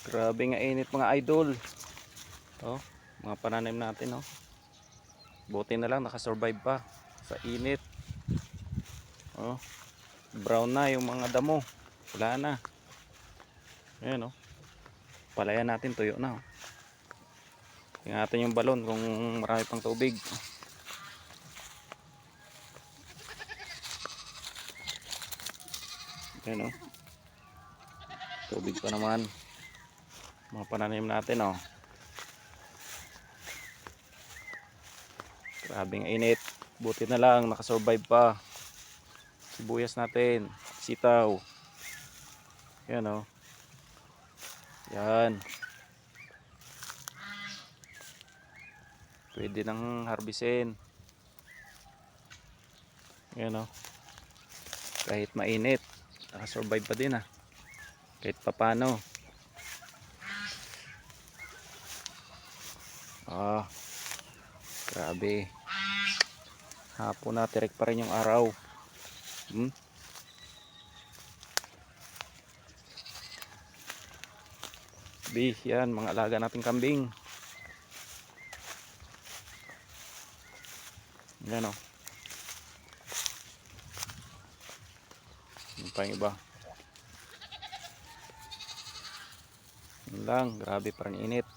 Grabe nga init mga idol. Oh, mga pananim natin oh. Buti na lang nakasurvive pa sa init. Oh, brown na yung mga damo. Wala na. Ayan oh. Palayan natin tuyo na oh. Tingnan natin yung balon kung marami pang tubig. Ayan oh. Tubig pa naman. Mga pananim natin oh. Grabing init. Buti na lang nakasurvive pa. Sibuyas natin, sitaw. Yan oh. Yan. Pwede nang harbisin. Yan oh. Kahit mainit, nakasurvive pa din ah. Kahit papano. Ah, grabe. Hapon na, tirek pa rin yung araw. Yan, mga alaga nating kambing. Yan o. Yan pa yung iba. Yan lang, grabe pa rin init.